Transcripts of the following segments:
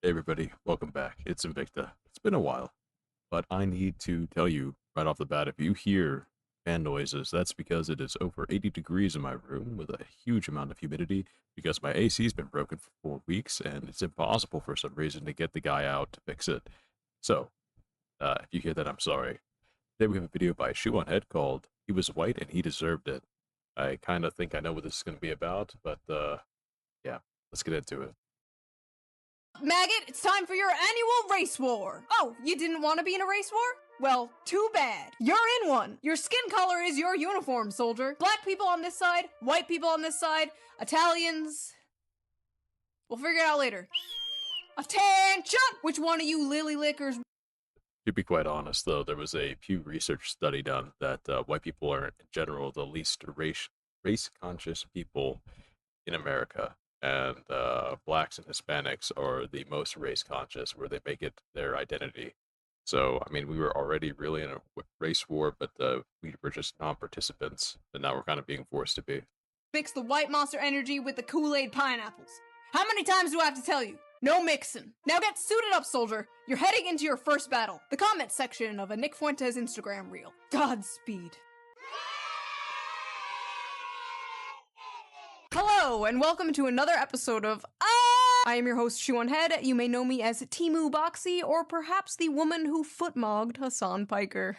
Hey everybody, welcome back. It's Invicta. It's been a while, but I need to tell you right off the bat, if you hear fan noises, that's because it is over 80 degrees in my room with a huge amount of humidity because my AC's been broken for 4 weeks and it's impossible for some reason to get the guy out to fix it. So, if you hear that, I'm sorry. Today we have a video by Shoe on Head called He Was White and He Deserved It. I kind of think I know what this is going to be about, but yeah, let's get into it. Maggot, it's time for your annual race war! Oh, you didn't want to be in a race war? Well, too bad. You're in one. Your skin color is your uniform, soldier. Black people on this side, white people on this side, Italians. We'll figure it out later. Attention! Which one of you lily lickers? To be quite honest, though, there was a Pew Research study done that white people are, in general, the least race conscious people in America, and blacks and Hispanics are the most race conscious, where they make it their identity. So, I mean, we were already really in a race war, but we were just non-participants, and now we're kind of being forced to be. Mix the white Monster Energy with the Kool-Aid pineapples. How many times do I have to tell you? No mixing. Now get suited up, soldier. You're heading into your first battle. The comment section of a Nick Fuentes Instagram reel. Godspeed. Hello, and welcome to another episode of I am your host, Shoe on Head. You may know me as Timu Boxy, or perhaps the woman who footmogged Hassan Piker.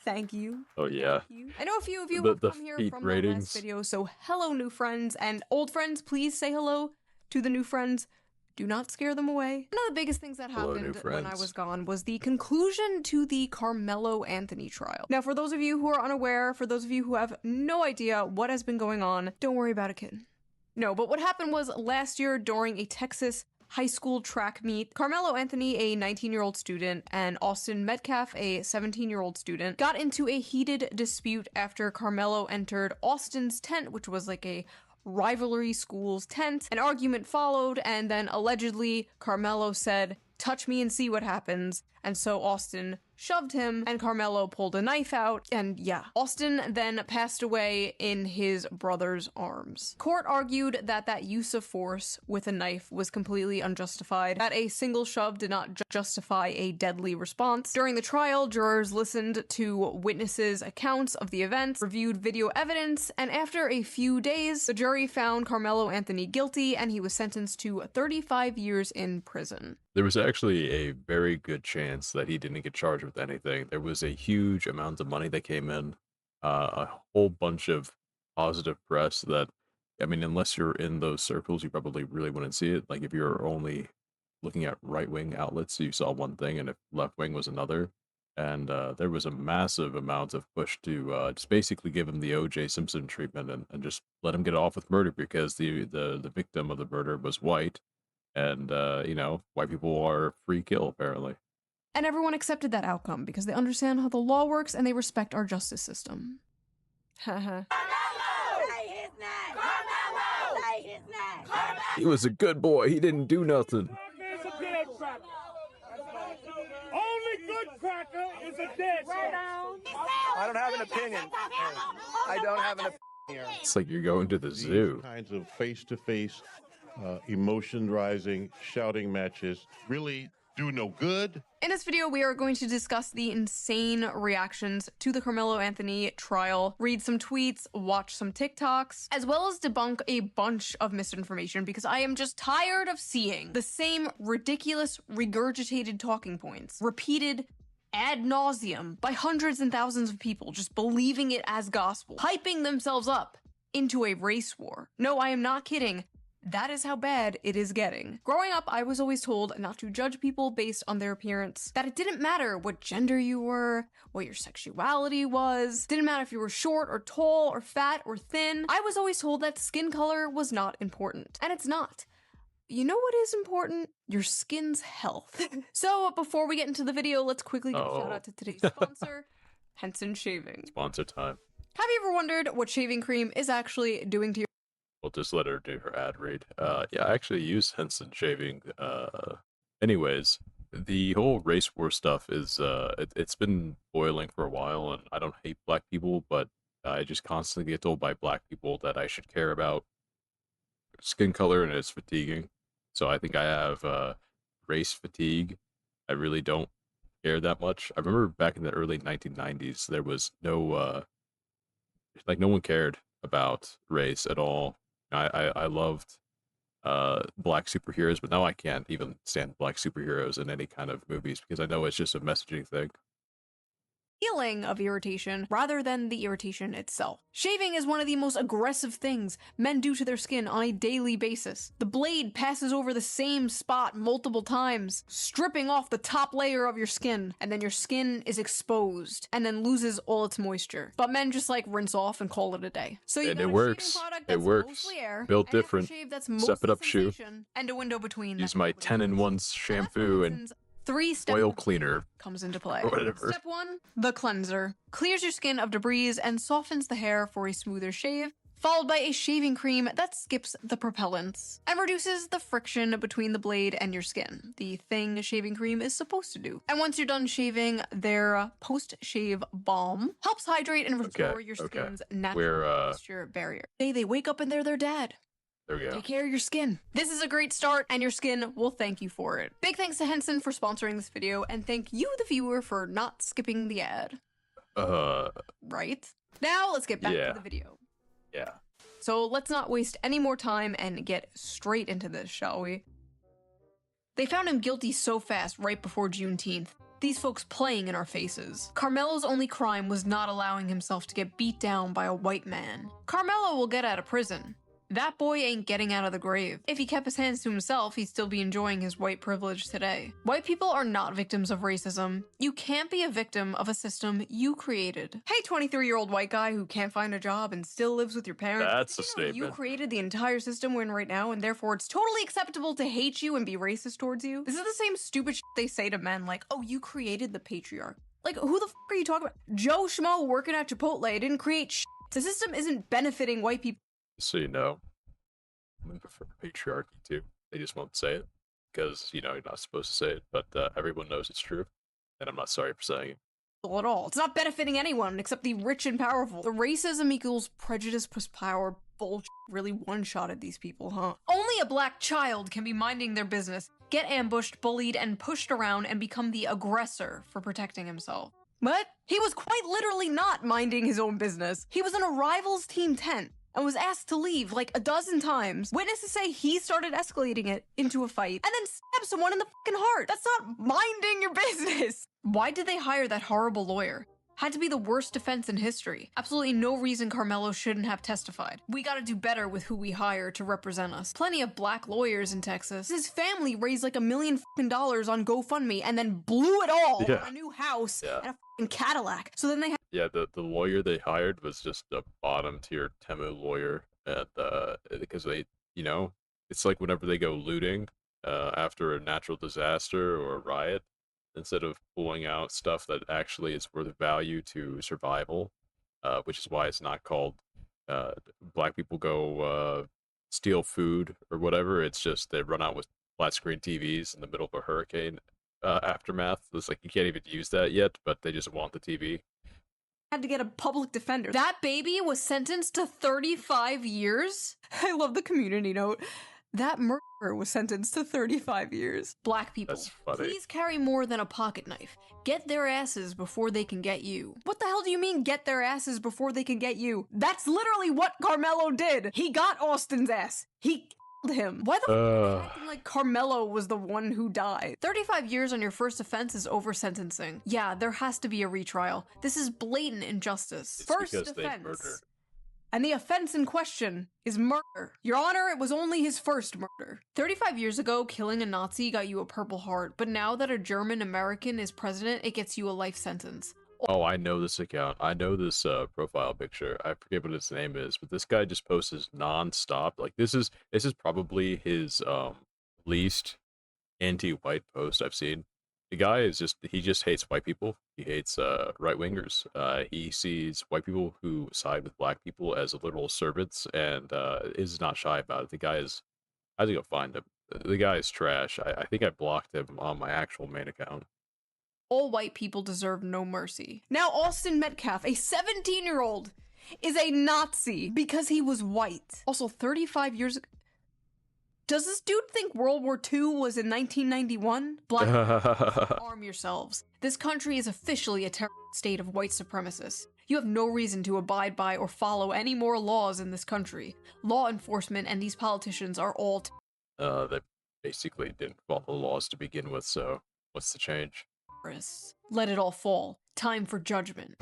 Thank you. Oh yeah. Thank you. I know a few of you The have come here feet from the ratings. last video, so hello new friends, and old friends, please say hello to the new friends. Do not scare them away. One of the biggest things that Hello, new happened when I friends. was gone was the conclusion to the Carmelo Anthony trial. Now, for those of you who are unaware, for those of you who have no idea what has been going on, don't worry about it, kid. No, but what happened was last year during a Texas high school track meet, Carmelo Anthony, a 19-year-old student, and Austin Metcalf, a 17-year-old student, got into a heated dispute after Carmelo entered Austin's tent, which was like a rivalry school's tent. An argument followed, and then allegedly Carmelo said, "Touch me and see what happens." And so Austin shoved him, and Carmelo pulled a knife out, and yeah. Austin then passed away in his brother's arms. Court argued that that use of force with a knife was completely unjustified, that a single shove did not justify a deadly response. During the trial, jurors listened to witnesses' accounts of the events, reviewed video evidence, and after a few days, the jury found Carmelo Anthony guilty, and he was sentenced to 35 years in prison. There was actually a very good chance that he didn't get charged with anything. There was a huge amount of money that came in, a whole bunch of positive press that, I mean, unless you're in those circles, you probably really wouldn't see it. Like if you're only looking at right-wing outlets, you saw one thing, and if left-wing was another. And there was a massive amount of push to just basically give him the O.J. Simpson treatment and just let him get off with murder because the victim of the murder was white. And, white people are free kill, apparently. And everyone accepted that outcome because they understand how the law works and they respect our justice system. Haha. He was a good boy. He didn't do nothing. Only good cracker is a dead cracker. I don't have an opinion. I don't have an opinion here. It's like you're going to the zoo. These kinds of face-to-face, emotion-rising, shouting matches really do no good. In this video, we are going to discuss the insane reactions to the Carmelo Anthony trial, read some tweets, watch some TikToks, as well as debunk a bunch of misinformation because I am just tired of seeing the same ridiculous, regurgitated talking points repeated ad nauseum by hundreds and thousands of people just believing it as gospel, hyping themselves up into a race war. No, I am not kidding. That is how bad it is getting. Growing up, I was always told not to judge people based on their appearance, that it didn't matter what gender you were, what your sexuality was, didn't matter if you were short or tall or fat or thin. I was always told that skin color was not important, and it's not. You know what is important? Your skin's health. So before we get into the video, let's quickly give a shout out to today's sponsor, Henson Shaving. Sponsor time. Have you ever wondered what shaving cream is actually doing to your We'll just let her do her ad read. Yeah, I actually use Henson Shaving. Anyways, the whole race war stuff is, it's been boiling for a while, and I don't hate black people, but I just constantly get told by black people that I should care about skin color, and it's fatiguing. So I think I have race fatigue. I really don't care that much. I remember back in the early 1990s, there was no like no one cared about race at all. I loved black superheroes, but now I can't even stand black superheroes in any kind of movies because I know it's just a messaging thing. Feeling of irritation rather than the irritation itself. Shaving is one of the most aggressive things men do to their skin on a daily basis. The blade passes over the same spot multiple times, stripping off the top layer of your skin, and then your skin is exposed and then loses all its moisture. But men just like rinse off and call it a day. So you And got it a works. shaving product It that's works. mostly air, Built an different. aftershave that's Step mostly it up shoe. sensation, and a window between. Use that my nobody 10-in-1 sees. shampoo and Reasons 3-step oil cleaner comes into play. or whatever. Step 1, the cleanser. Clears your skin of debris and softens the hair for a smoother shave, followed by a shaving cream that skips the propellants and reduces the friction between the blade and your skin, the thing a shaving cream is supposed to do. And once you're done shaving, their post-shave balm helps hydrate and restore your skin's natural moisture barrier. They wake up and they're their dad. There we go. Take care of your skin. This is a great start, and your skin will thank you for it. Big thanks to Henson for sponsoring this video, and thank you, the viewer, for not skipping the ad. Right? Now, let's get back to the video. Yeah. So let's not waste any more time and get straight into this, shall we? They found him guilty so fast right before Juneteenth. These folks playing in our faces. Carmelo's only crime was not allowing himself to get beat down by a white man. Carmelo will get out of prison. That boy ain't getting out of the grave. If he kept his hands to himself, he'd still be enjoying his white privilege today. White people are not victims of racism. You can't be a victim of a system you created. Hey, 23-year-old white guy who can't find a job and still lives with your parents. That's a Did you know statement. You created the entire system we're in right now, and therefore it's totally acceptable to hate you and be racist towards you. This is the same stupid shit they say to men, like, oh, you created the patriarchy. Like, who the f are you talking about? Joe Schmo working at Chipotle didn't create shit. The system isn't benefiting white people. So you know, women prefer patriarchy too. They just won't say it because you know you're not supposed to say it, but everyone knows it's true, and I'm not sorry for saying it. At all. It's not benefiting anyone except the rich and powerful. The racism equals prejudice plus power bullshit really one-shotted these people, huh? Only a black child can be minding their business, get ambushed, bullied, and pushed around and become the aggressor for protecting himself. But he was quite literally not minding his own business. He was in a rival's team tent and was asked to leave like a dozen times. Witnesses say he started escalating it into a fight and then stabbed someone in the fucking heart. That's not minding your business. Why did they hire that horrible lawyer? Had to be the worst defense in history. Absolutely no reason Carmelo shouldn't have testified. We gotta do better with who we hire to represent us. Plenty of black lawyers in Texas. His family raised like $1 million on GoFundMe and then blew it all on a new house and a fucking Cadillac. So then they had The lawyer they hired was just a bottom tier Temu lawyer, and because they, you know, it's like whenever they go looting after a natural disaster or a riot, instead of pulling out stuff that actually is worth value to survival, which is why it's not called black people go steal food or whatever. It's just they run out with flat screen TVs in the middle of a hurricane aftermath. It's like you can't even use that yet, but they just want the TV. had to get a public defender. That baby was sentenced to 35 years? I love the community note. That murderer was sentenced to 35 years. Black people, That's funny. please carry more than a pocket knife. Get their asses before they can get you. What the hell do you mean, get their asses before they can get you? That's literally what Carmelo did. He got Austin's ass. He killed him. Why the f are you acting like Carmelo was the one who died? 35 years on your first offense is over sentencing. Yeah, there has to be a retrial. This is blatant injustice. It's First because they offense. murder. And the offense in question is murder. Your Honor, it was only his first murder. 35 years ago, killing a Nazi got you a Purple Heart, but now that a German American is president, it gets you a life sentence. Oh, I know this account. I know this profile picture. I forget what his name is, but this guy just posts this nonstop. Like this is probably his least anti-white post I've seen. The guy is he just hates white people. He hates right wingers. He sees white people who side with black people as literal servants, and is not shy about it. The guy is. I have to go find him. The guy is trash. I think I blocked him on my actual main account. All white people deserve no mercy. Now Austin Metcalf, a 17-year-old, is a Nazi because he was white. Also, 35 years ago. Does this dude think World War II was in 1991? Black arm yourselves. This country is officially a terrorist state of white supremacists. You have no reason to abide by or follow any more laws in this country. Law enforcement and these politicians are all They basically didn't follow the laws to begin with, so what's the change? terrorists. Let it all fall. Time for judgment.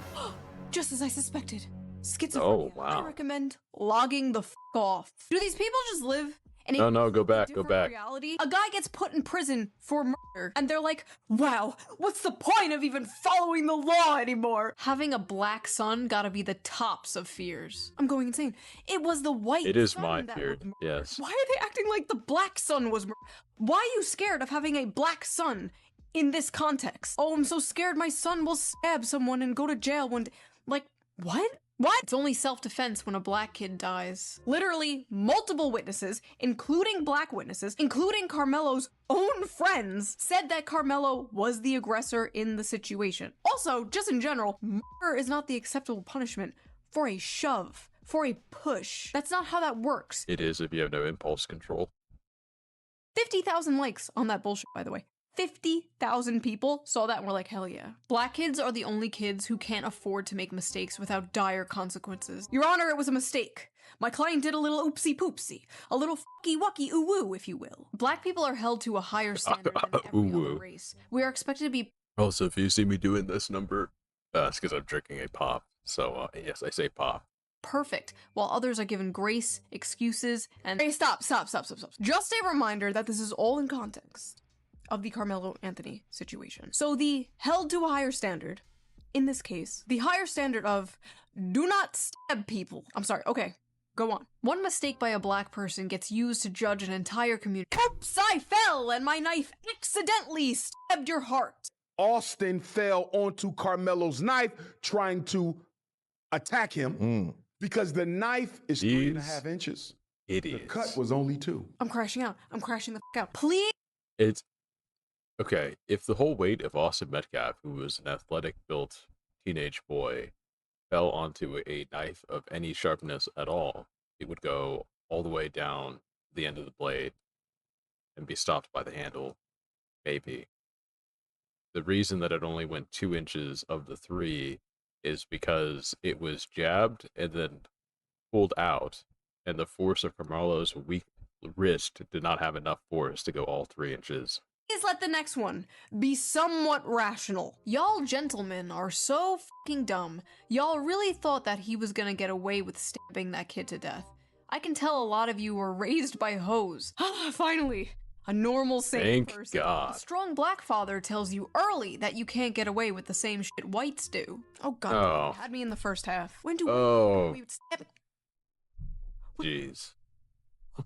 Just as I suspected. Schizophrenia. Oh, wow. I recommend logging the f off. Do these people just live in a No, go back, go different back. reality? A guy gets put in prison for murder, and they're like, wow, what's the point of even following the law anymore? Having a black son gotta be the tops of fears. I'm going insane. It was the white It is son my that fear, was murdered. yes. Why are they acting like the black son was murdered? Why are you scared of having a black son in this context? Oh, I'm so scared my son will stab someone and go to jail one day. Like, what? What? It's only self-defense when a black kid dies. Literally, multiple witnesses, including black witnesses, including Carmelo's own friends, said that Carmelo was the aggressor in the situation. Also, just in general, murder is not the acceptable punishment for a shove, for a push. That's not how that works. It is if you have no impulse control. 50,000 likes on that bullshit, by the way. 50,000 people saw that and were like, hell yeah. Black kids are the only kids who can't afford to make mistakes without dire consequences. Your Honor, it was a mistake. My client did a little oopsie poopsie. A little fucky wucky ooh woo, if you will. Black people are held to a higher standard than every Ooh other woo. race. We are expected to be Also, if you see me doing this number, it's because I'm drinking a pop. So, yes, I say pop. perfect, while others are given grace, excuses, and— Hey, stop. Just a reminder that this is all in context of the Carmelo Anthony situation. So the held to a higher standard, in this case, the higher standard of do not stab people. I'm sorry, okay, go on. One mistake by a black person gets used to judge an entire community. Oops, I fell and my knife accidentally stabbed your heart. Austin fell onto Carmelo's knife trying to attack him because the knife is 3.5 inches. It The is. cut was only 2. I'm crashing out. I'm crashing the f out. Please. It's okay. If the whole weight of Austin Metcalf, who was an athletic built teenage boy, fell onto a knife of any sharpness at all, it would go all the way down the end of the blade and be stopped by the handle, maybe. The reason that it only went 2 inches of the 3 is because it was jabbed and then pulled out, and the force of Carmelo's weak wrist did not have enough force to go all 3 inches. Please let the next one be somewhat rational. Y'all gentlemen are so fucking dumb. Y'all really thought that he was gonna get away with stabbing that kid to death. I can tell a lot of you were raised by hoes. Finally, a normal, sane Thank person. God. A strong black father tells you early that you can't get away with the same shit whites do. Oh god, Oh. you had me in the first half. When do Oh, we would stab? jeez.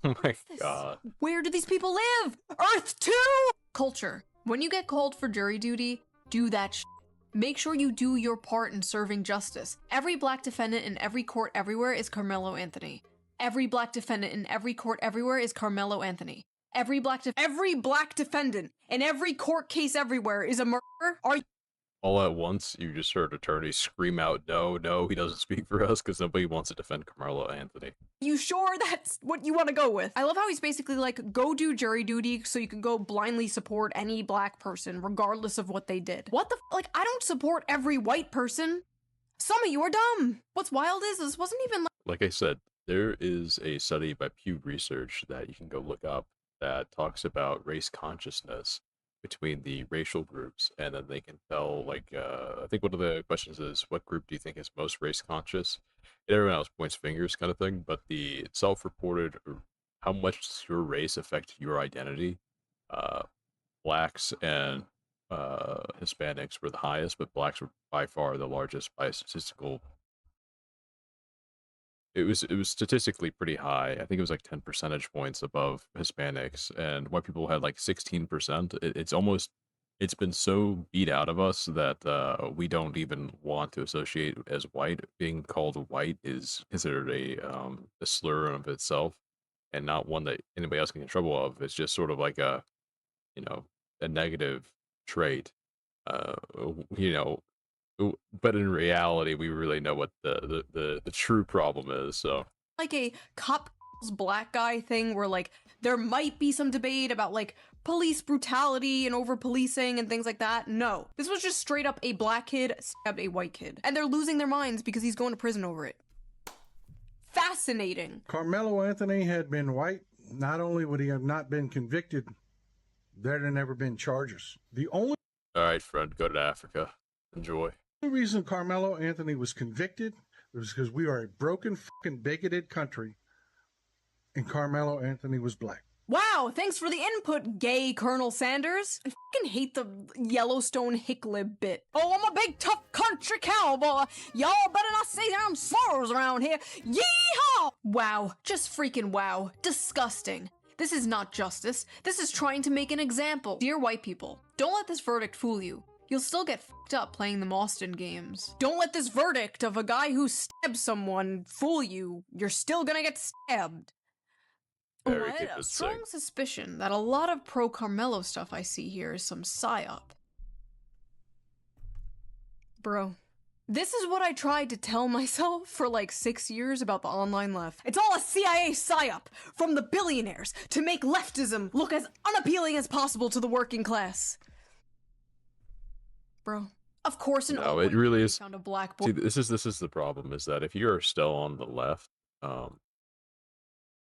Oh my this? God. Where do these people live? Earth 2! Culture. When you get called for jury duty, do that shit. Make sure you do your part in serving justice. Every black defendant in every court everywhere is Carmelo Anthony. Every black defendant in every court everywhere is Carmelo Anthony. Every black defendant in every court case everywhere is a murderer. Are you All at once, you just heard attorneys scream out, no, he doesn't speak for us, because nobody wants to defend Carmelo Anthony. sure that's what you want to go with? I love how he's basically like, go do jury duty so you can go blindly support any black person regardless of what they did. What the like, I don't support every white person. Some of you are dumb. What's wild is this wasn't even like— Like I said, there is a study by Pew Research that you can go look up that talks about race consciousness between the racial groups, and then they can tell, like, I think one of the questions is, what group do you think is most race conscious? And everyone else points fingers kind of thing, but the self-reported, how much does your race affect your identity? Blacks and Hispanics were the highest, but blacks were by far the largest by a statistical. It was statistically pretty high. I think it was like 10 percentage points above Hispanics, and white people had like 16%. It's been so beat out of us that we don't even want to associate as white. Being called white is considered a slur of itself, and not one that anybody else can get in trouble of. It's just sort of like a negative trait. You know, but in reality, we really know what the true problem is. So like a cop black guy thing where like there might be some debate about like police brutality and over policing and things like that. No, this was just straight up a black kid stabbed a white kid, and they're losing their minds because he's going to prison over it. Fascinating. Carmelo Anthony had been white, not only would he have not been convicted, there'd have never been charges. The only All right, friend, go to Africa. Enjoy. reason Carmelo Anthony was convicted was because we are a broken, fucking bigoted country, and Carmelo Anthony was black. Wow, thanks for the input, gay Colonel Sanders. I fucking hate the Yellowstone hicklib bit. Oh, I'm a big tough country cowboy. Y'all better not say them slurs around here. Yeehaw! Wow, just freaking wow. Disgusting. This is not justice. This is trying to make an example. Dear white people, don't let this verdict fool you. You'll still get fucked up playing the Austin games. Don't let this verdict of a guy who stabbed someone fool you. You're still gonna get stabbed. Very I had a convincing. strong suspicion that a lot of pro Carmelo stuff I see here is some psyop. Bro, this is what I tried to tell myself for like 6 years about the online left. It's all a CIA psyop from the billionaires to make leftism look as unappealing as possible to the working class. Bro, of course an No, it really is. found a black boy. See, this is the problem, is that if you're still on the left,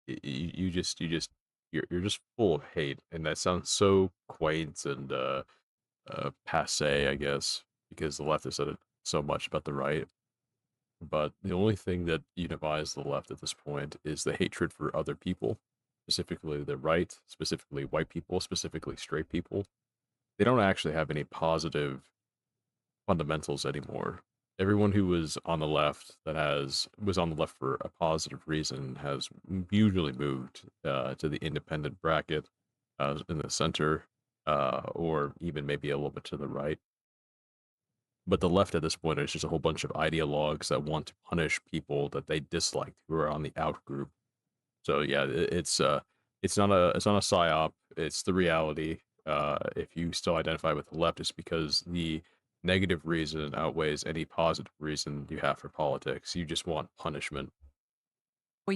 you're just full of hate, and that sounds so quaint and passe, I guess, because the left has said it so much about the right. But the only thing that unifies the left at this point is the hatred for other people, specifically the right, specifically white people, specifically straight people. They don't actually have any positive fundamentals anymore. Everyone who was on the left was on the left for a positive reason has usually moved to the independent bracket in the center, or even maybe a little bit to the right. But the left at this point is just a whole bunch of ideologues that want to punish people that they dislike who are on the out group. So yeah, it's not a psyop. It's the reality. If you still identify with the left, it's because the negative reason outweighs any positive reason you have for politics. You just want punishment.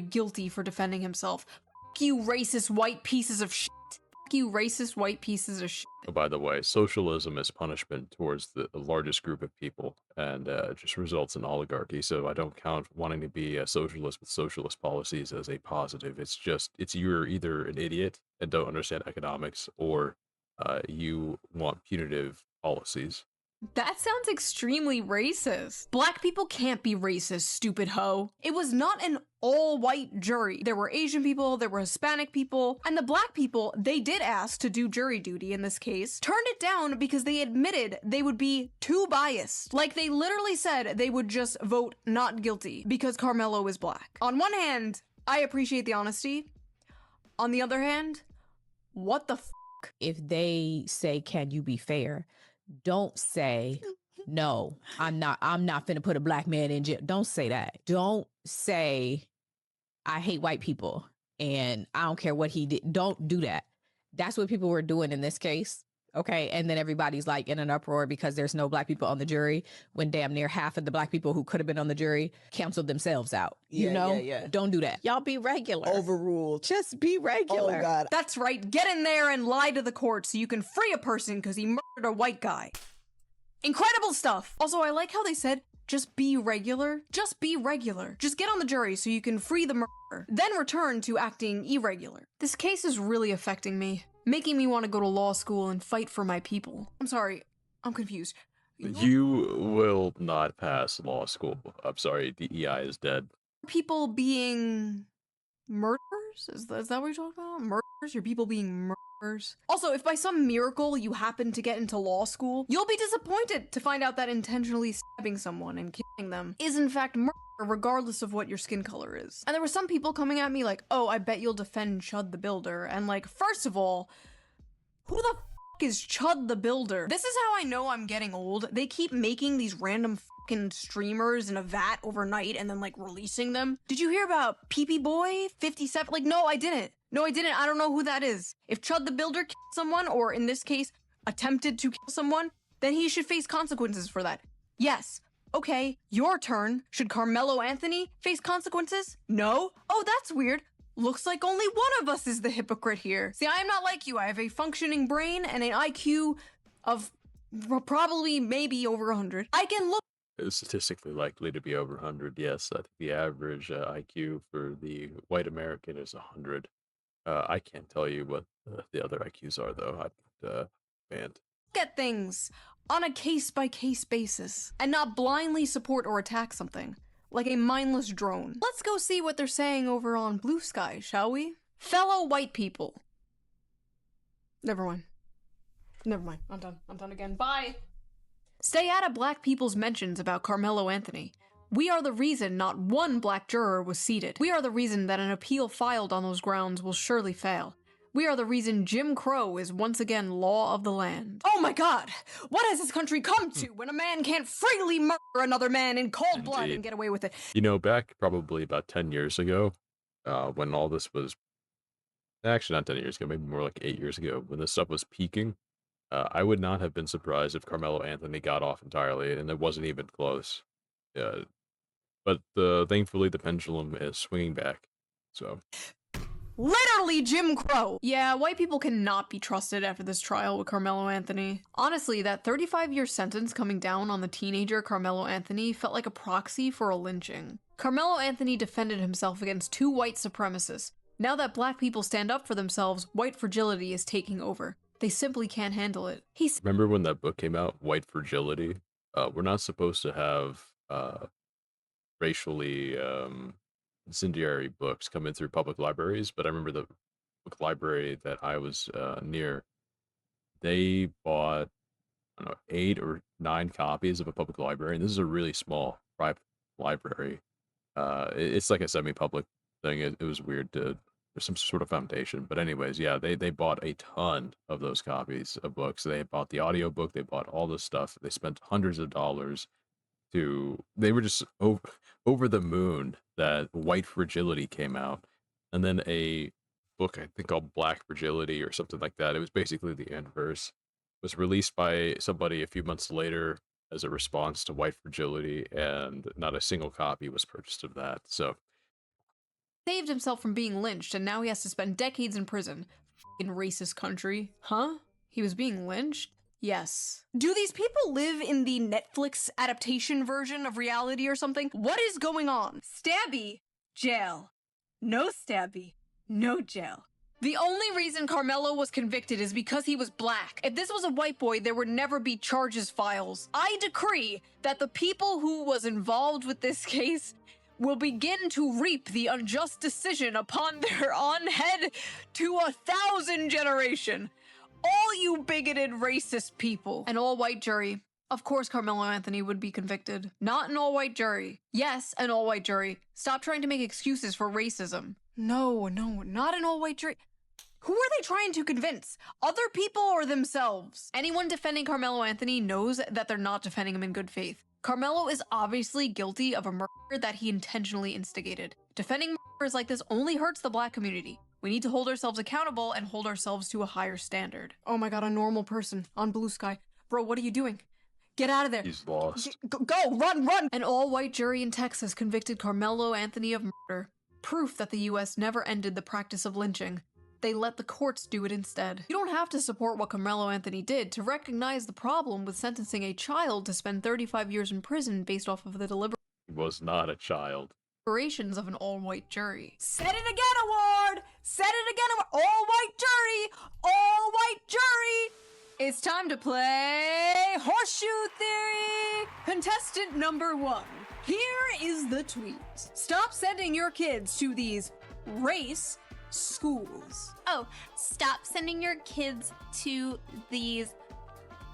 Guilty for defending himself. Fuck you, racist white pieces of shit. Fuck you, racist white pieces of shit. Oh, by the way, socialism is punishment towards the largest group of people, and it just results in oligarchy. So I don't count wanting to be a socialist with socialist policies as a positive. It's you're either an idiot and don't understand economics, or you want punitive policies. That sounds extremely racist. Black people can't be racist, stupid hoe. It was not an all-white jury. There were Asian people, there were Hispanic people, and the black people they did ask to do jury duty in this case turned it down because they admitted they would be too biased. Like, they literally said they would just vote not guilty because Carmelo is black. On one hand, I appreciate the honesty. On the other hand, what the f***? If they say, can you be fair? Don't say, no, I'm not finna put a black man in jail. Don't say that. Don't say, I hate white people and I don't care what he did. Don't do that. That's what people were doing in this case. Okay. And then everybody's like in an uproar because there's no black people on the jury, when damn near half of the black people who could have been on the jury canceled themselves out. Yeah. Don't do that. Y'all be regular. Overruled. Just be regular. Oh, God. That's right, get in there and lie to the court so you can free a person because he murdered a white guy. Incredible stuff! Also, I like how they said, just be regular. Just be regular. Just get on the jury so you can free the murderer, then return to acting irregular. This case is really affecting me, making me want to go to law school and fight for my people. I'm sorry, I'm confused. You will not pass law school. I'm sorry, DEI is dead. People being murderers? Is that what you're talking about? Murderers? Your people being murderers? Also, if by some miracle you happen to get into law school, you'll be disappointed to find out that intentionally stabbing someone and killing them is in fact murder, regardless of what your skin color is. And there were some people coming at me like, oh, I bet you'll defend Chud the Builder. And like, first of all, who the f is Chud the Builder? This is how I know I'm getting old. They keep making these random fucking streamers in a vat overnight and then like releasing them. Did you hear about PP Boy 57? Like, no, I didn't. No, I didn't. I don't know who that is. If Chud the Builder killed someone, or in this case, attempted to kill someone, then he should face consequences for that. Yes. Okay, your turn. Should Carmelo Anthony face consequences? No? Oh, that's weird. Looks like only one of us is the hypocrite here. See, I am not like you. I have a functioning brain and an IQ of probably maybe over 100. I can look. It's statistically likely to be over 100, yes. I think the average IQ for the white American is 100. I can't tell you what the other IQs are, though. I'm banned. At things on a case-by-case basis and not blindly support or attack something like a mindless drone. Let's go see what they're saying over on Blue Sky, shall we? Fellow white people. Never mind. I'm done again. Bye. Stay out of black people's mentions about Carmelo Anthony. We are the reason not one black juror was seated. We are the reason that an appeal filed on those grounds will surely fail. We are the reason Jim Crow is once again law of the land. Oh my god! What has this country come to when a man can't freely murder another man in cold blood and get away with it? You know, back probably about 10 years ago, when all this was... Actually, not 10 years ago, maybe more like 8 years ago, when this stuff was peaking, I would not have been surprised if Carmelo Anthony got off entirely, and it wasn't even close. But thankfully, the pendulum is swinging back, so... Literally Jim Crow! Yeah, white people cannot be trusted after this trial with Carmelo Anthony. Honestly, that 35-year sentence coming down on the teenager Carmelo Anthony felt like a proxy for a lynching. Carmelo Anthony defended himself against 2 white supremacists. Now that black people stand up for themselves, white fragility is taking over. They simply can't handle it. Remember when that book came out, White Fragility? We're not supposed to have racially incendiary books come in through public libraries, but I remember the book library that I was near, they bought, I don't know, 8 or 9 copies of a public library, and this is a really small private library. It's like a semi-public thing. It was weird to... There's some sort of foundation. But anyways, yeah, they bought a ton of those copies of books. They bought the audiobook, they bought all this stuff. They spent hundreds of dollars they were just over the moon that White Fragility came out. And then a book, I think called Black Fragility or something like that. It was basically the inverse. Was released by somebody a few months later as a response to White Fragility, and not a single copy was purchased of that. So saved himself from being lynched, and now he has to spend decades in prison. F***ing racist country. Huh? He was being lynched? Yes. Do these people live in the Netflix adaptation version of reality or something? What is going on? Stabby, jail. No Stabby, no jail. The only reason Carmelo was convicted is because he was black. If this was a white boy, there would never be charges filed. I decree that the people who was involved with this case will begin to reap the unjust decision upon their own head to 1,000 generation. All you bigoted racist people. An all-white jury. Of course Carmelo Anthony would be convicted. Not an all-white jury. Yes, an all-white jury. Stop trying to make excuses for racism. No, not an all-white jury. Who are they trying to convince? Other people or themselves? Anyone defending Carmelo Anthony knows that they're not defending him in good faith. Carmelo is obviously guilty of a murder that he intentionally instigated. Defending murders like this only hurts the black community. We need to hold ourselves accountable and hold ourselves to a higher standard. Oh my god, a normal person on Blue Sky. Bro, what are you doing? Get out of there. he's lost. Go, run! An all-white jury in Texas convicted Carmelo Anthony of murder. Proof that the US never ended the practice of lynching. They let the courts do it instead. You don't have to support what Carmelo Anthony did to recognize the problem with sentencing a child to spend 35 years in prison based off of the He was not a child. deliberations of an all-white jury. Said it again, award! Said it again, award! All-white jury! All-white jury! It's time to play Horseshoe Theory! Contestant number 1. Here is the tweet. Stop sending your kids to these race schools. Oh, stop sending your kids to these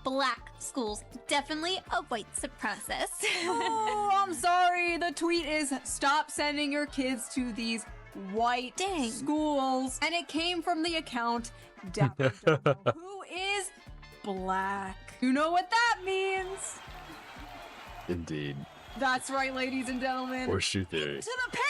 black schools. Definitely a white supremacist. Oh, I'm sorry. The tweet is stop sending your kids to these white schools. And it came from the account Dapper Domo, who is black. You know what that means? Indeed. That's right, ladies and gentlemen. Horseshoe Theory. To the pit!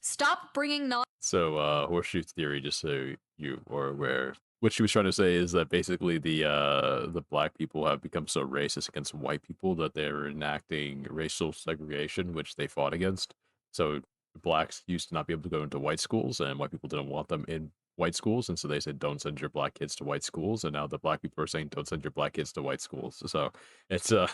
Stop bringing So, Horseshoe Theory, just so you are aware, what she was trying to say is that basically the black people have become so racist against white people that they're enacting racial segregation, which they fought against. So blacks used to not be able to go into white schools, and white people didn't want them in white schools, and so they said, "Don't send your black kids to white schools." And now the black people are saying, "Don't send your black kids to white schools." So it's a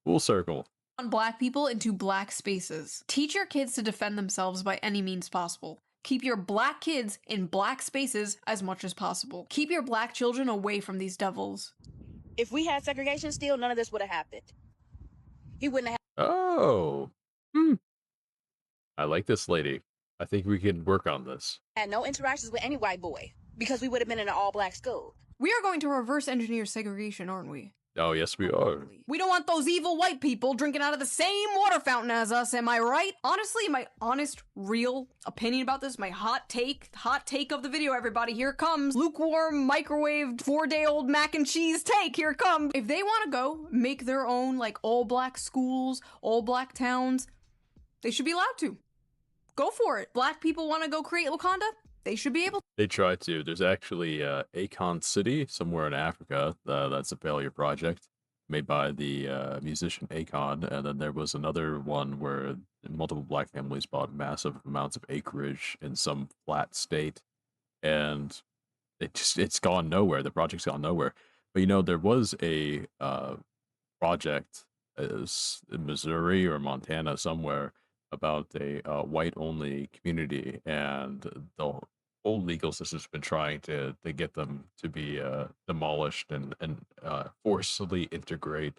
full circle. On black people into black spaces. Teach your kids to defend themselves by any means possible. Keep your black kids in black spaces as much as possible. Keep your black children away from these devils. If we had segregation still, none of this would have happened. He wouldn't have. Oh, I like this lady. I think we can work on this. Had no interactions with any white boy because we would have been in an all-black school. We are going to reverse engineer segregation, aren't we? Oh, yes, we are. We don't want those evil white people drinking out of the same water fountain as us, am I right? Honestly, my honest, real opinion about this, my hot take of the video, everybody, here it comes. Lukewarm, microwaved, 4-day-old mac and cheese take, here it comes. If they want to go make their own, like, all-black schools, all-black towns, they should be allowed to. Go for it. Black people want to go create Wakanda? They should be able to. They try to. There's actually Akon City somewhere in Africa. That's a failure project made by the musician Akon. And then there was another one where multiple black families bought massive amounts of acreage in some flat state. And it's gone nowhere. The project's gone nowhere. But, there was a project in Missouri or Montana somewhere about a white-only community, and the whole legal system's been trying to get them to be demolished and forcibly integrate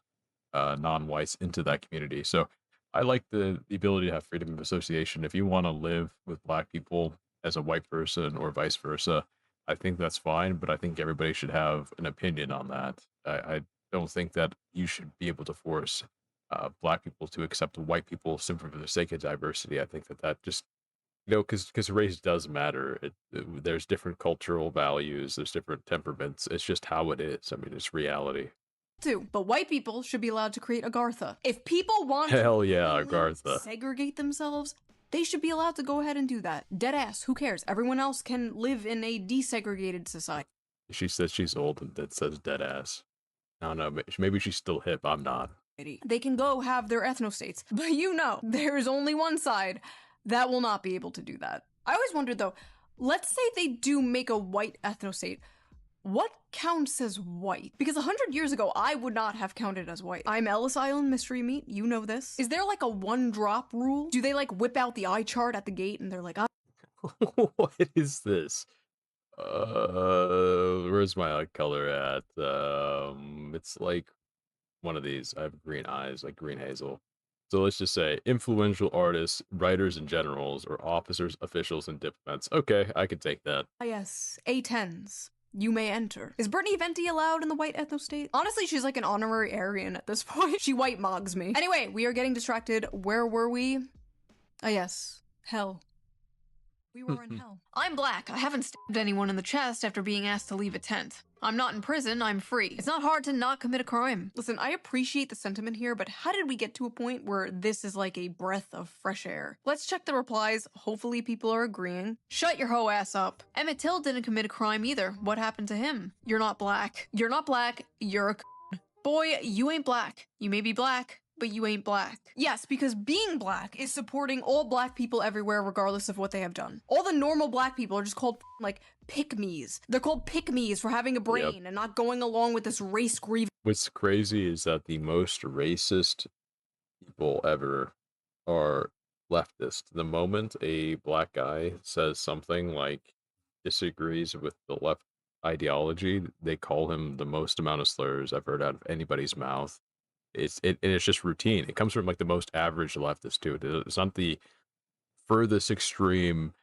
non-whites into that community. So I like the ability to have freedom of association. If you want to live with black people as a white person or vice versa, I think that's fine, but I think everybody should have an opinion on that. I don't think that you should be able to force black people to accept white people simply for the sake of diversity. I think that just, because race does matter. There's different cultural values, there's different temperaments. It's just how it is. I mean, it's reality. Too, but white people should be allowed to create Agartha. If people want Hell to yeah, Agartha. segregate themselves, they should be allowed to go ahead and do that. Deadass, who cares? Everyone else can live in a desegregated society. She says she's old and that says dead ass. I don't know, maybe she's still hip. I'm not. They can go have their ethnostates, but there's only one side that will not be able to do that. I always wondered though, let's say they do make a white ethnostate. What counts as white? Because 100 years ago, I would not have counted as white. I'm Ellis Island mystery meat, you know this. Is there like a one drop rule? Do they like whip out the eye chart at the gate and they're like, What is this? Where's my eye color at? It's like one of these. I have green eyes, like green hazel. So let's just say influential artists, writers and generals, or officers, officials, and diplomats. Okay, I can take that. yes, A10s. You may enter. Is Brittany Venti allowed in the white ethnostate? Honestly, she's like an honorary Aryan at this point. She white mogs me. Anyway, we are getting distracted. Where were we? Yes, hell. We were in hell. I'm black. I haven't stabbed anyone in the chest after being asked to leave a tent. I'm not in prison. I'm free. It's not hard to not commit a crime. Listen, I appreciate the sentiment here, but how did we get to a point where this is like a breath of fresh air? Let's check the replies. Hopefully people are agreeing. Shut your hoe ass up. Emmett Till didn't commit a crime either. What happened to him? You're not black. You're not black. You're a boy, you ain't black. You may be black, but you ain't black. Yes, because being black is supporting all black people everywhere regardless of what they have done. All the normal black people are just called like pick-me's. They're called pick-me's for having a brain and not going along with this race grievance. What's crazy is that the most racist people ever are leftist. The moment a black guy says something like disagrees with the left ideology, they call him the most amount of slurs I've heard out of anybody's mouth. It's just routine. It comes from like the most average leftist too. It's not the furthest extreme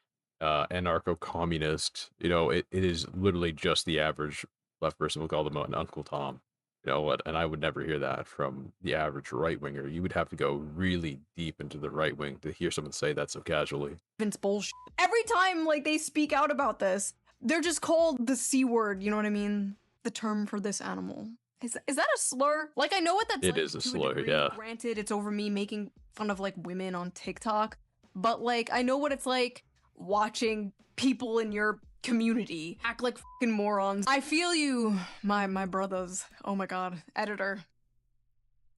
anarcho-communist. It is literally just the average left person. Will call them an Uncle Tom. And I would never hear that from the average right winger. You would have to go really deep into the right wing to hear someone say that so casually. It's bullshit. Every time like they speak out about this, they're just called the C word. You know what I mean? The term for this animal. Is that a slur? Like, I know what that's like. It is a slur, degree. yeah. Granted, it's over me making fun of, like, women on TikTok. But, like, I know what it's like watching people in your community act like fucking morons. I feel you, my brothers. Oh my god. Editor.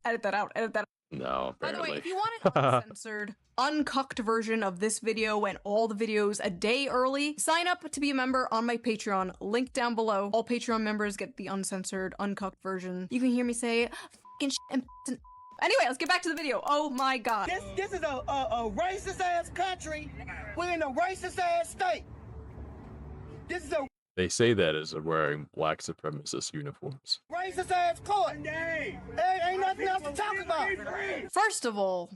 Edit that out. Edit that out. No, By the way, apparently. if you want an uncensored, uncucked version of this video and all the videos a day early, sign up to be a member on my Patreon. Link down below. All Patreon members get the uncensored, uncucked version. You can hear me say fucking shit and anyway, let's get back to the video. Oh my god. This is a racist ass country. We're in a racist ass state. This is a They say that as they're wearing black supremacist uniforms. racist ass court. Ain't nothing else to talk about. First of all,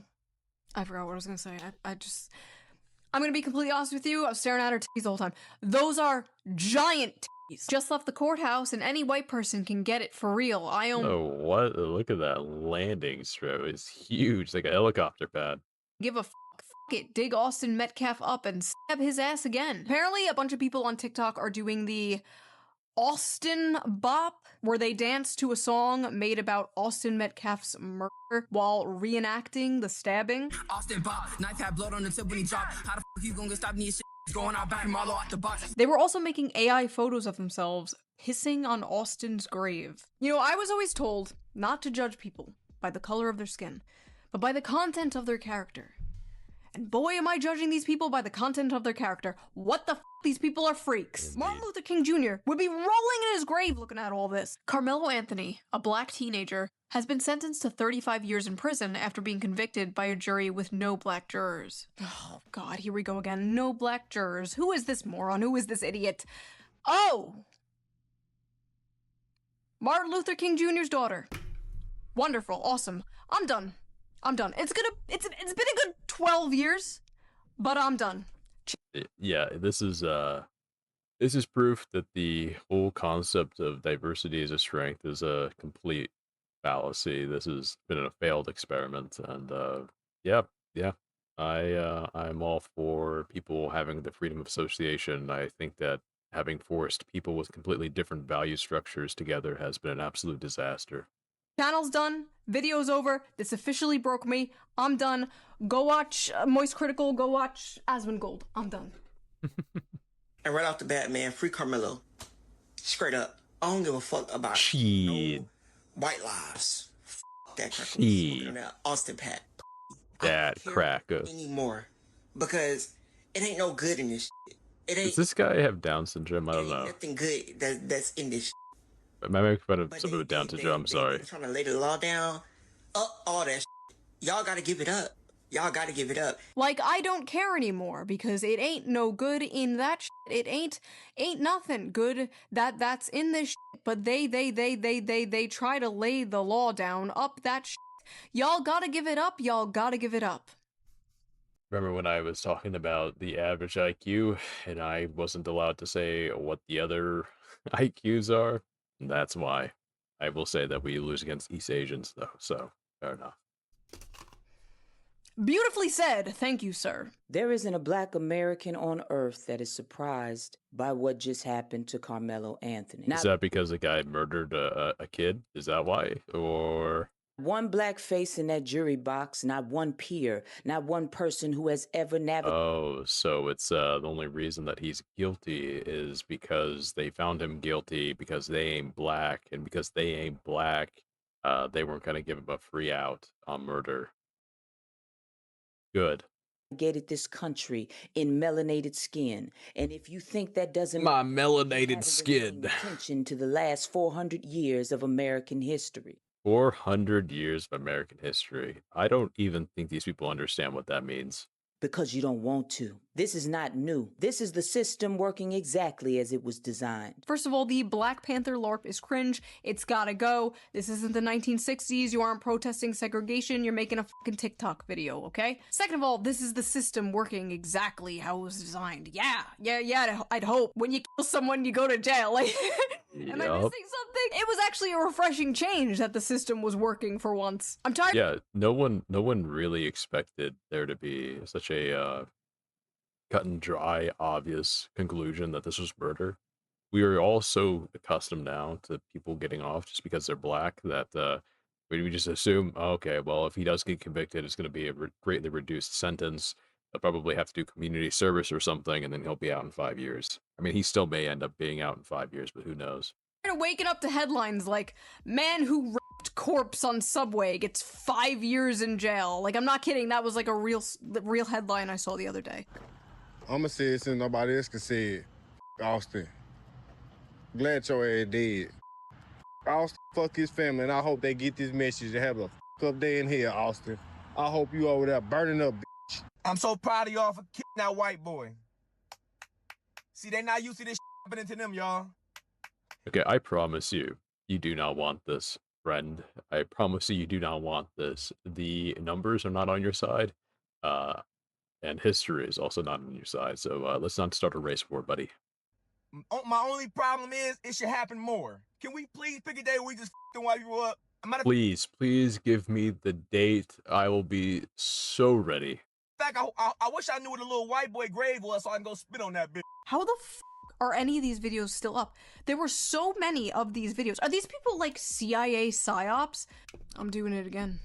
I forgot what I was gonna say. I'm gonna be completely honest with you. I was staring at her titties the whole time. Those are giant titties. Just left the courthouse, and any white person can get it for real. I own. Oh, what? Look at that landing strip. It's huge, like a helicopter pad. Give a fuck it. Dig Austin Metcalf up and stab his ass again. Apparently, a bunch of people on TikTok are doing the Austin Bop, where they dance to a song made about Austin Metcalf's murder while reenacting the stabbing. Austin Bop, knife had blood on the tip when he dropped. How the fuck you gonna stop me? Going out back Marlo out the box. They were also making AI photos of themselves pissing on Austin's grave. You know, I was always told not to judge people by the color of their skin, but by the content of their character. And boy, am I judging these people by the content of their character. What the f? These people are freaks. Martin Luther King Jr. would be rolling in his grave looking at all this. Carmelo Anthony, a black teenager, has been sentenced to 35 years in prison after being convicted by a jury with no black jurors. Oh, God, here we go again. No black jurors. Who is this moron? Who is this idiot? Oh! Martin Luther King Jr.'s daughter. Wonderful. Awesome. I'm done. It's been a good 12 years, but I'm done. Yeah, this is proof that the whole concept of diversity as a strength is a complete fallacy. This has been a failed experiment, and I'm all for people having the freedom of association. I think that having forced people with completely different value structures together has been an absolute disaster. Channel's done. Video's over. This officially broke me. I'm done. Go watch Moist Critical. Go watch Asmongold. I'm done. And right off the bat, man, free Carmelo. Straight up. I don't give a fuck about Shit. no white lives. Fuck that cracker. Shit. That Austin Pat. That cracker. Anymore. Because it ain't no good in this shit. It ain't Does this guy have Down syndrome? I don't know. nothing good that's in this shit. Am I making fun of someone with Down syndrome? I'm sorry. They trying to lay the law down. All that shit. Y'all gotta give it up. Y'all gotta give it up. Like, I don't care anymore because it ain't no good in that shit. It ain't nothing good that's in this shit. But they try to lay the law down up that shit. Y'all gotta give it up. Y'all gotta give it up. Remember when I was talking about the average IQ and I wasn't allowed to say what the other IQs are? That's why. I will say that we lose against East Asians, though, so fair enough. Beautifully said. Thank you, sir. There isn't a black American on earth that is surprised by what just happened to Carmelo Anthony. Is that because the guy murdered a kid? Is that why? Or... One black face in that jury box, not one peer, not one person who has ever navigated. Oh, so it's the only reason that he's guilty is because they found him guilty because they ain't black, and because they ain't black, they weren't gonna give him a free out on murder. Good. Navigated this country in melanated skin, and if you think that doesn't My melanated skin. attention to the last 400 years of American history. 400 years of American history. I don't even think these people understand what that means. Because you don't want to. This is not new. This is the system working exactly as it was designed. First of all, the Black Panther LARP is cringe. It's gotta go. This isn't the 1960s. You aren't protesting segregation. You're making a fucking TikTok video, okay? Second of all, this is the system working exactly how it was designed. Yeah, I'd hope. When you kill someone, you go to jail. Like, am I missing something? It was actually a refreshing change that the system was working for once. I'm tired. Yeah, no one really expected there to be such a cut and dry, obvious conclusion that this was murder. We are all so accustomed now to people getting off just because they're black that we just assume, okay, well, if he does get convicted, it's going to be a greatly reduced sentence. They'll probably have to do community service or something, and then he'll be out in 5 years. I mean, he still may end up being out in 5 years, but who knows? Waking up to headlines like, man who raped corpse on Subway gets 5 years in jail. Like, I'm not kidding. That was like a real headline I saw the other day. I'ma say it since nobody else can say it. Austin. Glad your ass dead. Austin, fuck his family, and I hope they get this message and have a up day in here, Austin. I hope you over there burning up, bitch. I'm so proud of y'all for killing that white boy. See, they not used to this happening to them, y'all. Okay, I promise you, you do not want this, friend. I promise you, you do not want this. The numbers are not on your side, and history is also not on your side. So let's not start a race war, buddy. My only problem is it should happen more. Can we please pick a day where we just f***ing white people up? Please give me the date. I will be so ready. In fact, I wish I knew where the little white boy grave was so I can go spit on that bitch. How the f are any of these videos still up? There were so many of these videos. Are these people like CIA psyops? I'm doing it again.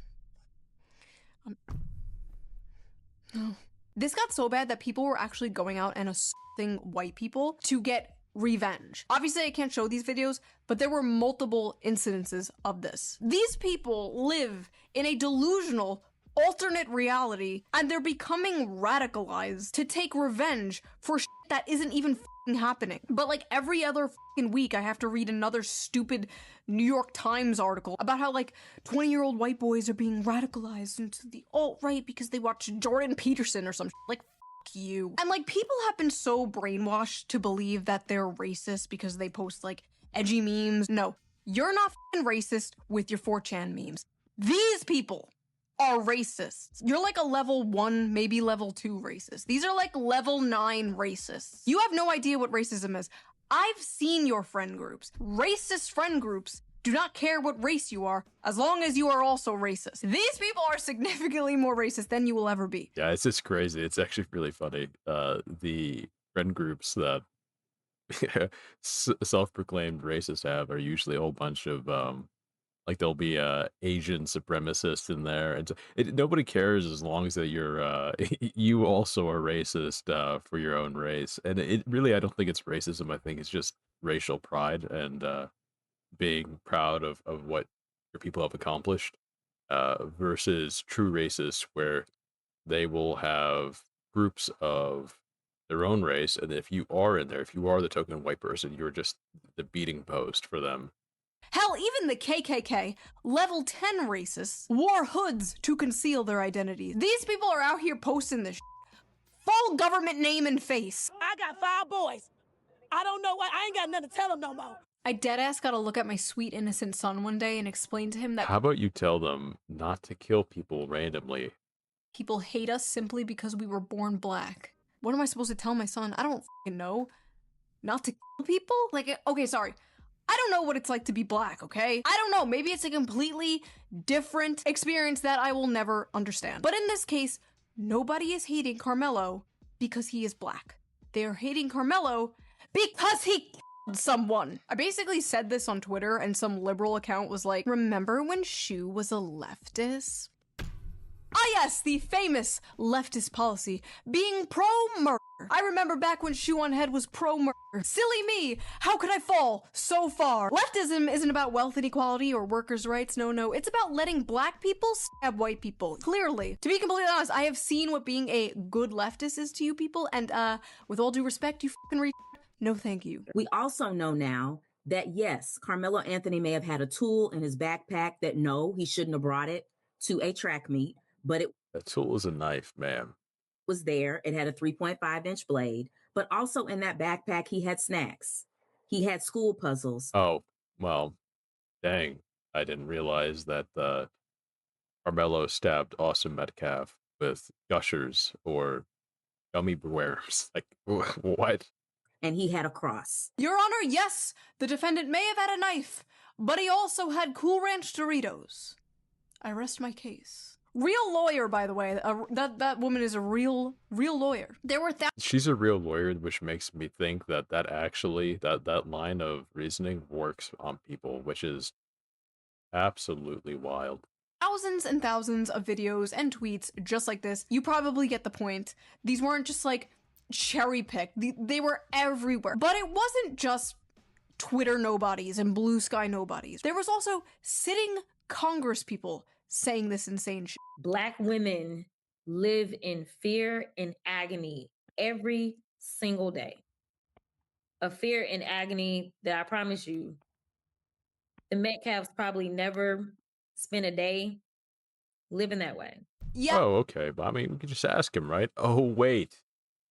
No. This got so bad that people were actually going out and assaulting white people to get revenge. Obviously, I can't show these videos, but there were multiple incidences of this. These people live in a delusional alternate reality, and they're becoming radicalized to take revenge for shit that isn't even f***ing happening. But like every other f***ing week, I have to read another stupid New York Times article about how like 20-year-old white boys are being radicalized into the alt-right because they watch Jordan Peterson or some shit. Like, you. And like people have been so brainwashed to believe that they're racist because they post like edgy memes. No, you're not f***ing racist with your 4chan memes. These people are racists. You're like a level 1, maybe level 2 racist. These are like level 9 racists. You have no idea what racism is. I've seen your friend groups. Racist friend groups do not care what race you are, as long as you are also racist. These people are significantly more racist than you will ever be. Yeah, it's just crazy. It's actually really funny. The friend groups that self-proclaimed racists have are usually a whole bunch of like there'll be Asian supremacists in there, and nobody cares as long as that you're you also are racist for your own race. And it really, I don't think it's racism. I think it's just racial pride and being proud of what your people have accomplished versus true racists where they will have groups of their own race, and if you are in there, if you are the token white person, you're just the beating post for them. Hell, even the KKK, level 10 racists, wore hoods to conceal their identity. These people are out here posting this full government name and face. I got 5 boys. I don't know why. I ain't got nothing to tell them no more. I deadass gotta look at my sweet innocent son one day and explain to him that— How about you tell them not to kill people randomly? People hate us simply because we were born black. What am I supposed to tell my son? I don't fucking know. Not to kill people? Like, okay, sorry. I don't know what it's like to be black, okay? I don't know. Maybe it's a completely different experience that I will never understand. But in this case, nobody is hating Carmelo because he is black. They're hating Carmelo because he killed someone. I basically said this on Twitter and some liberal account was like, remember when Shu was a leftist? Ah yes, the famous leftist policy, being pro-murder. I remember back when Shoe on Head was pro-murder. Silly me, how could I fall so far? Leftism isn't about wealth inequality or workers' rights, no. It's about letting black people stab white people, clearly. To be completely honest, I have seen what being a good leftist is to you people, and with all due respect, you fucking no thank you. We also know now that yes, Carmelo Anthony may have had a tool in his backpack that no, he shouldn't have brought it to a track meet. But that tool is a knife, ma'am. Was there. It had a 3.5-inch blade, but also in that backpack, he had snacks. He had school puzzles. Oh, well, dang. I didn't realize that Carmelo stabbed Austin Metcalf with gushers or gummy worms. Like, what? And he had a cross. Your Honor, yes, the defendant may have had a knife, but he also had Cool Ranch Doritos. I rest my case. Real lawyer, by the way. That woman is a real lawyer. There were She's a real lawyer, which makes me think that actually that line of reasoning works on people, which is absolutely wild. Thousands and thousands of videos and tweets just like this. You probably get the point. These weren't just like cherry picked. They were everywhere. But it wasn't just Twitter nobodies and blue sky nobodies. There was also sitting Congress people saying this insane shit. Black women live in fear and agony every single day. A fear and agony that I promise you, the Metcalfs probably never spent a day living that way. Yeah. Oh, okay. But I mean, we could just ask him, right? Oh, wait.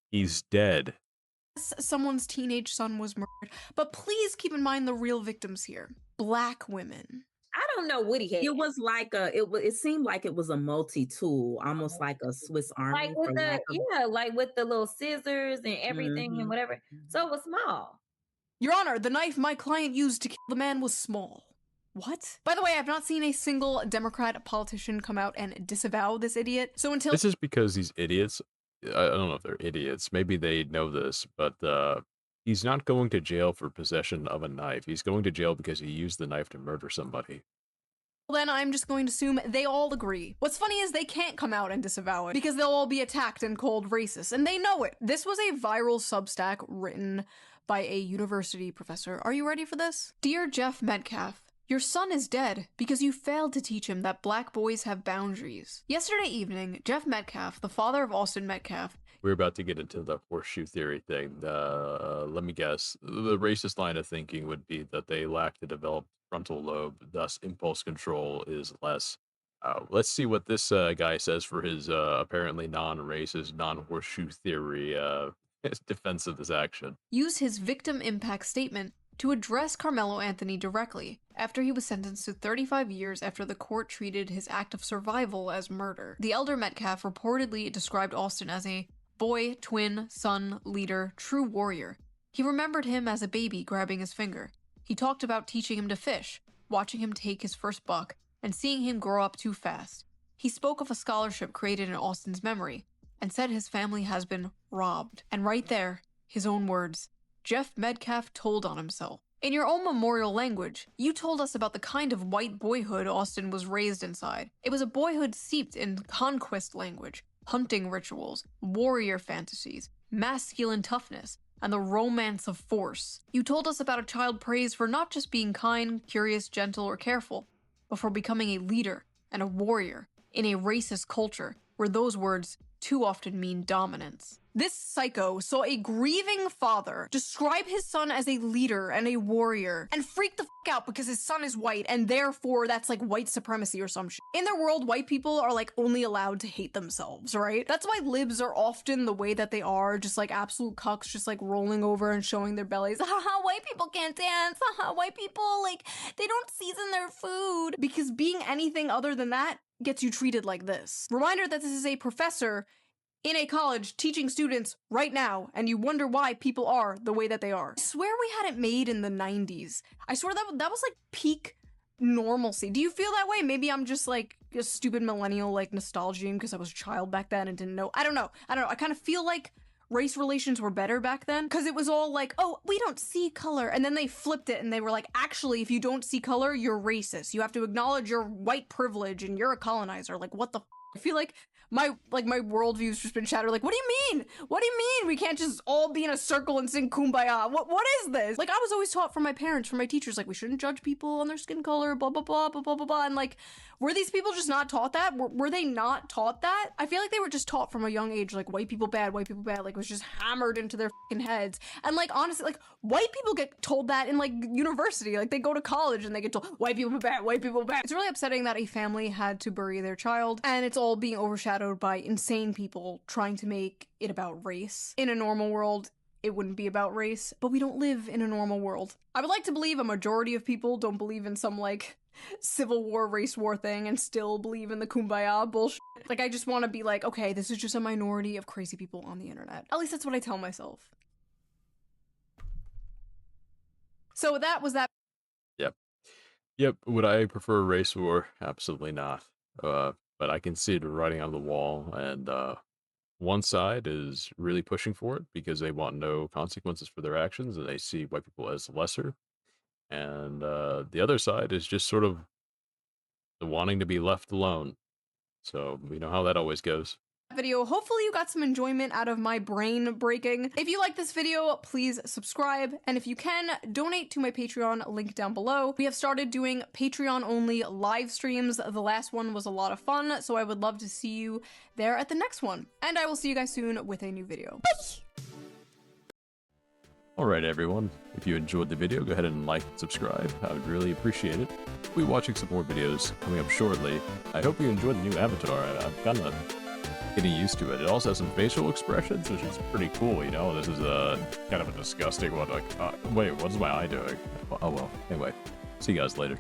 He's dead. Someone's teenage son was murdered. But please keep in mind the real victims here. Black women. I don't know what he had. It was like it seemed like it was a multi-tool, almost like a Swiss Army. Like with like with the little scissors and everything and whatever. So it was small. Your Honor, the knife my client used to kill the man was small. What? By the way, I've not seen a single Democrat politician come out and disavow this idiot. So until This is because these idiots, I don't know if they're idiots, maybe they know this, but he's not going to jail for possession of a knife. He's going to jail because he used the knife to murder somebody. then I'm just going to assume they all agree. What's funny is they can't come out and disavow it because they'll all be attacked and called racist, and they know it. This was a viral Substack written by a university professor. Are you ready for this? Dear Jeff Metcalf, your son is dead because you failed to teach him that black boys have boundaries. Yesterday evening, Jeff Metcalf, the father of Austin Metcalf, We're about to get into the horseshoe theory thing. Let me guess. The racist line of thinking would be that they lack the developed frontal lobe, thus impulse control is less. Let's see what this guy says for his apparently non-racist, non-horseshoe theory defense of this action. used his victim impact statement to address Carmelo Anthony directly after he was sentenced to 35 years after the court treated his act of survival as murder. The elder Metcalf reportedly described Austin as a boy, twin, son, leader, true warrior. He remembered him as a baby grabbing his finger. He talked about teaching him to fish, watching him take his first buck, and seeing him grow up too fast. He spoke of a scholarship created in Austin's memory, and said his family has been robbed. And right there, his own words, Jeff Metcalf told on himself. In your own memorial language, you told us about the kind of white boyhood Austin was raised inside. It was a boyhood steeped in conquest language, hunting rituals, warrior fantasies, masculine toughness, and the romance of force. You told us about a child praised for not just being kind, curious, gentle, or careful, but for becoming a leader and a warrior in a racist culture where those words too often mean dominance. This psycho saw a grieving father describe his son as a leader and a warrior and freak the fuck out because his son is white and therefore that's like white supremacy or some shit. In their world, white people are like only allowed to hate themselves, right? That's why libs are often the way that they are, just like absolute cucks, just like rolling over and showing their bellies. Haha, white people can't dance. Haha, white people, like, they don't season their food. Because being anything other than that gets you treated like this. Reminder that this is a professor in a college teaching students right now, and you wonder why people are the way that they are. I swear we had it made in the 90s. I swear that was like peak normalcy. Do you feel that way? Maybe I'm just like a stupid millennial like nostalgia because I was a child back then and didn't know. I don't know. I kind of feel like race relations were better back then because it was all like, oh, we don't see color. And then they flipped it and they were like, actually, if you don't see color, you're racist. You have to acknowledge your white privilege and you're a colonizer. Like, what the f? I feel like my worldview's just been shattered. Like, what do you mean? What do you mean we can't just all be in a circle and sing Kumbaya? What is this? Like, I was always taught from my parents, from my teachers, like, we shouldn't judge people on their skin color, blah, blah, blah, blah, blah, blah, blah. And like, were these people just not taught that? Were they not taught that? I feel like they were just taught from a young age, like, white people bad, like, it was just hammered into their fucking heads. And like, honestly, like, white people get told that in like university. Like, they go to college and they get told, white people bad, white people bad. It's really upsetting that a family had to bury their child, and it's all being overshadowed by insane people trying to make it about race. In a normal world, it wouldn't be about race, but we don't live in a normal world. I would like to believe a majority of people don't believe in some like civil war, race war thing and still believe in the Kumbaya bullshit. Like, I just want to be like, okay, this is just a minority of crazy people on the internet. At least that's what I tell myself. So that was that. Yep. Would I prefer a race war? Absolutely not. But I can see it writing on the wall, and one side is really pushing for it because they want no consequences for their actions, and they see white people as lesser. And the other side is just sort of wanting to be left alone. So we know how that always goes. video. Hopefully you got some enjoyment out of my brain breaking. If you like this video, please subscribe, and if you can, donate to my Patreon, link down below. We have started doing Patreon only live streams. The last one was a lot of fun, so I would love to see you there at the next one. And I will see you guys soon with a new video. Bye! Alright everyone, if you enjoyed the video, go ahead and like and subscribe. I would really appreciate it. We'll be watching some more videos coming up shortly. I hope you enjoyed the new avatar. I'm kind of getting used to it. It also has some facial expressions, which is pretty cool, you know? This is kind of a disgusting one. Like, wait, what's my eye doing? Oh well, anyway, see you guys later.